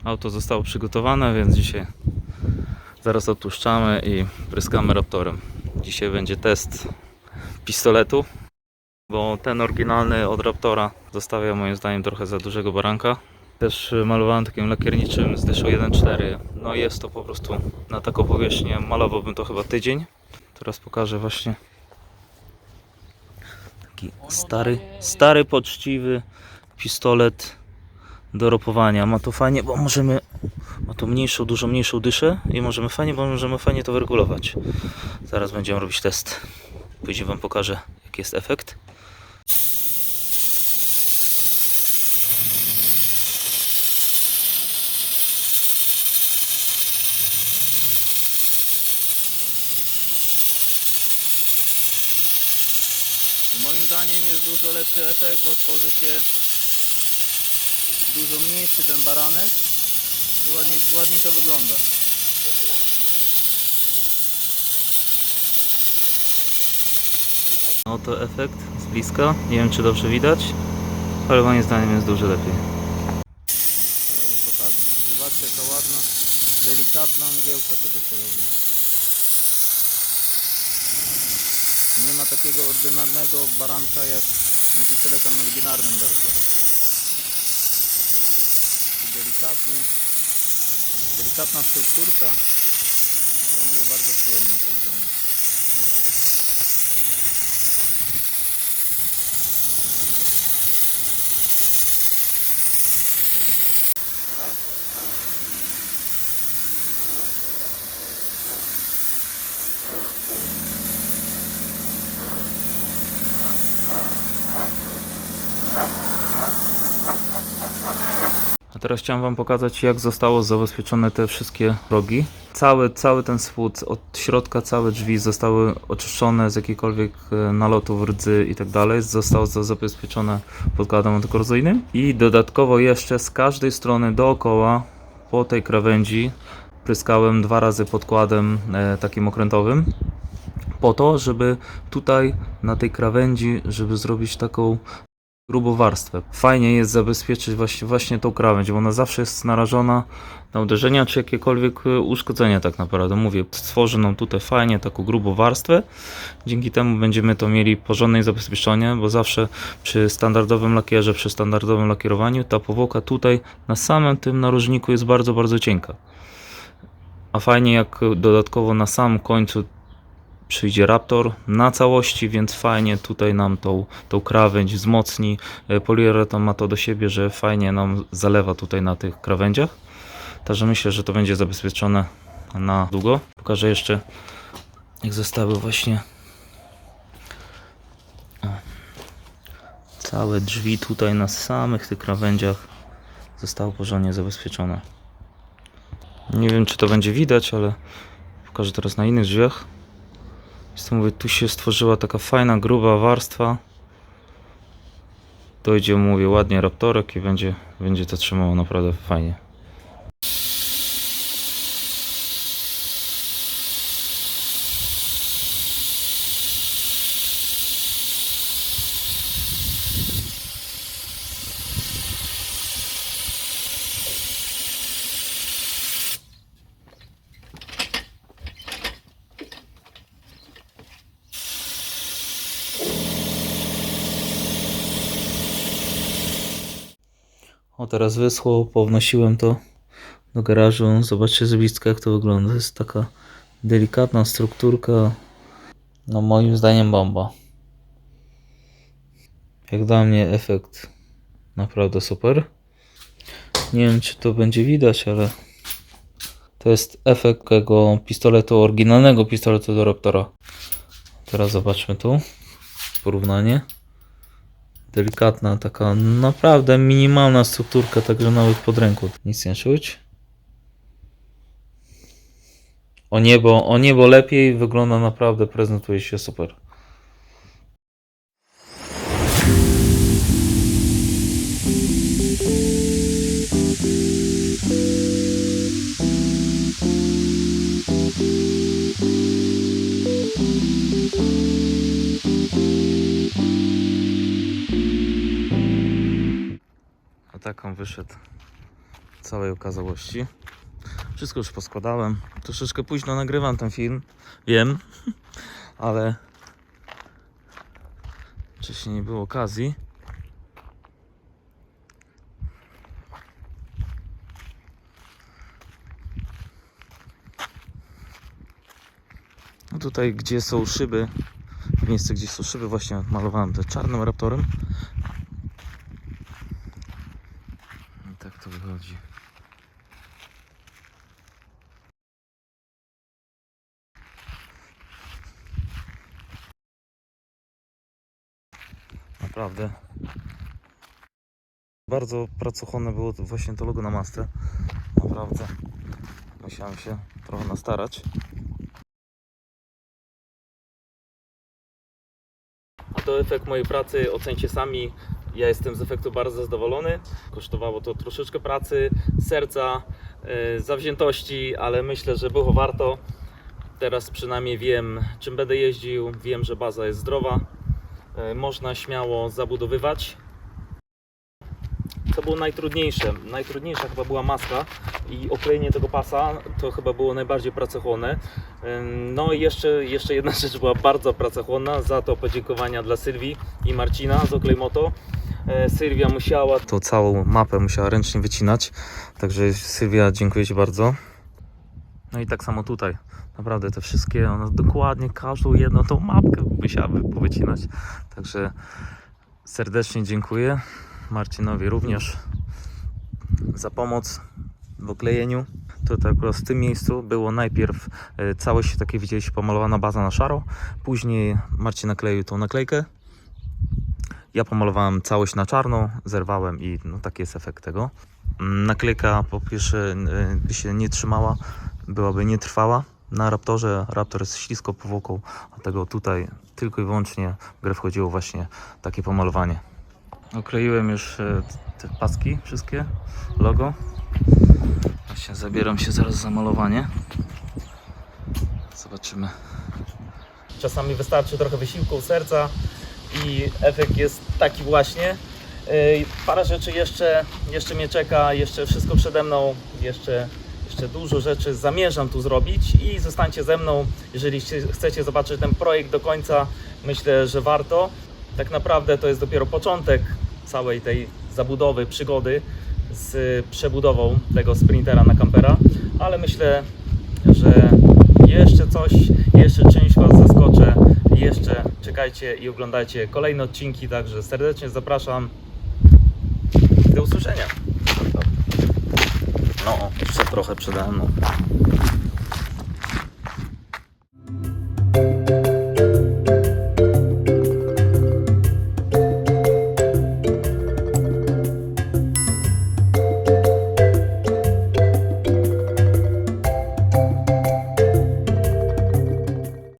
Auto zostało przygotowane, więc dzisiaj zaraz odpuszczamy i pryskamy Raptorem. Dzisiaj będzie test pistoletu, bo ten oryginalny od Raptora zostawia moim zdaniem trochę za dużego baranka. Też malowałem takim lakierniczym z Dyszu 1.4. No jest to po prostu na taką powierzchnię, malowałbym to chyba tydzień. Teraz pokażę właśnie taki stary, poczciwy pistolet do ropowania. Ma to fajnie, bo ma to dużo mniejszą dyszę i możemy fajnie to wyregulować. Zaraz będziemy robić test. Później wam pokażę, jaki jest efekt. Moim zdaniem jest dużo lepszy efekt, bo tworzy się dużo mniejszy ten baranek i ładniej to wygląda. Oto efekt z bliska. Nie wiem, czy dobrze widać, ale moim zdaniem jest dużo lepiej. Teraz wam pokażę. Zobaczcie, jaka ładna, delikatna mgiełka tego się robi. Nie ma takiego ordynarnego baranka jak tym pistoletem oryginalnym Raptora. Delikatna strukturka, to może bardzo przyjemnie to wygląda. A teraz chciałem wam pokazać, jak zostało zabezpieczone te wszystkie rogi. Cały ten spód, od środka całe drzwi zostały oczyszczone z jakichkolwiek nalotów, rdzy i tak dalej. Zostało zabezpieczone podkładem antykorozyjnym. I dodatkowo jeszcze z każdej strony dookoła po tej krawędzi pryskałem 2 razy podkładem takim okrętowym. Po to, żeby tutaj na tej krawędzi, żeby zrobić taką grubą warstwę. Fajnie jest zabezpieczyć właśnie tą krawędź, bo ona zawsze jest narażona na uderzenia czy jakiekolwiek uszkodzenia tak naprawdę. Mówię, stworzy nam tutaj fajnie taką grubą warstwę. Dzięki temu będziemy to mieli porządne zabezpieczenie, bo zawsze przy standardowym lakierze, przy standardowym lakierowaniu ta powłoka tutaj na samym tym narożniku jest bardzo cienka. A fajnie jak dodatkowo na samym końcu przyjdzie Raptor na całości, więc fajnie tutaj nam tą krawędź wzmocni. Poliuretan ma to do siebie, że fajnie nam zalewa tutaj na tych krawędziach. Także myślę, że to będzie zabezpieczone na długo. Pokażę jeszcze, jak zostały właśnie całe drzwi tutaj na samych tych krawędziach zostało porządnie zabezpieczone. Nie wiem, czy to będzie widać, ale pokażę teraz na innych drzwiach. Mówię, tu się stworzyła taka fajna, gruba warstwa. Dojdzie, mówię, ładnie Raptorek i będzie to trzymało naprawdę fajnie. O, teraz wyschło, pownosiłem to do garażu. Zobaczcie z bliska, jak to wygląda. To jest taka delikatna strukturka. No moim zdaniem bomba. Jak dla mnie efekt naprawdę super. Nie wiem, czy to będzie widać, ale to jest efekt tego pistoletu, oryginalnego pistoletu do Raptora. Teraz zobaczmy tu porównanie. Delikatna, taka naprawdę minimalna strukturka, także nawet pod ręką nic nie czuć. O niebo lepiej wygląda, naprawdę prezentuje się super. A tak on wyszedł całej okazałości. Wszystko już poskładałem. Troszeczkę późno nagrywam ten film, wiem, ale wcześniej nie było okazji. No tutaj, gdzie są szyby, miejsce, gdzie są szyby, właśnie malowałem to czarnym Raptorem. I tak to wychodzi. Naprawdę. Bardzo pracochłonne było to właśnie to logo na masce. Naprawdę. Musiałem się trochę nastarać. A to efekt mojej pracy, ocencie sami. Ja jestem z efektu bardzo zadowolony. Kosztowało to troszeczkę pracy, serca, zawziętości, ale myślę, że było warto. Teraz przynajmniej wiem, czym będę jeździł, wiem, że baza jest zdrowa. Można śmiało zabudowywać. Co było najtrudniejsze? Najtrudniejsza chyba była maska i oklejenie tego pasa, to chyba było najbardziej pracochłonne. No i jeszcze jedna rzecz była bardzo pracochłonna, za to podziękowania dla Sylwii i Marcina z Oklejmoto. Sylwia musiała tą całą mapę ręcznie wycinać, także Sylwia, dziękuję Ci bardzo. No i tak samo tutaj, naprawdę te wszystkie, ona dokładnie każdą jedną tą mapkę musiałaby powycinać, także serdecznie dziękuję. Marcinowi również za pomoc w oklejeniu. Tutaj akurat w tym miejscu było najpierw całość, takie widzieliście, pomalowana baza na szaro. Później Marcin nakleił tą naklejkę. Ja pomalowałem całość na czarno, zerwałem i no, taki jest efekt tego. Naklejka po pierwsze by się nie trzymała, byłaby nietrwała. Na Raptorze, Raptor jest śliską powłoką, dlatego tutaj tylko i wyłącznie w grę wchodziło właśnie takie pomalowanie. Okleiłem już te paski wszystkie, logo. Właśnie zabieram się zaraz za malowanie. Zobaczymy. Czasami wystarczy trochę wysiłku, serca i efekt jest taki właśnie. Parę rzeczy jeszcze mnie czeka, jeszcze wszystko przede mną, jeszcze dużo rzeczy zamierzam tu zrobić i zostańcie ze mną, jeżeli chcecie zobaczyć ten projekt do końca. Myślę, że warto. Tak naprawdę to jest dopiero początek całej tej zabudowy, przygody z przebudową tego Sprintera na kampera, ale myślę, że jeszcze coś, jeszcze czymś Was zaskoczę, jeszcze czekajcie i oglądajcie kolejne odcinki, także serdecznie zapraszam. Do usłyszenia. No, jeszcze trochę przede mną.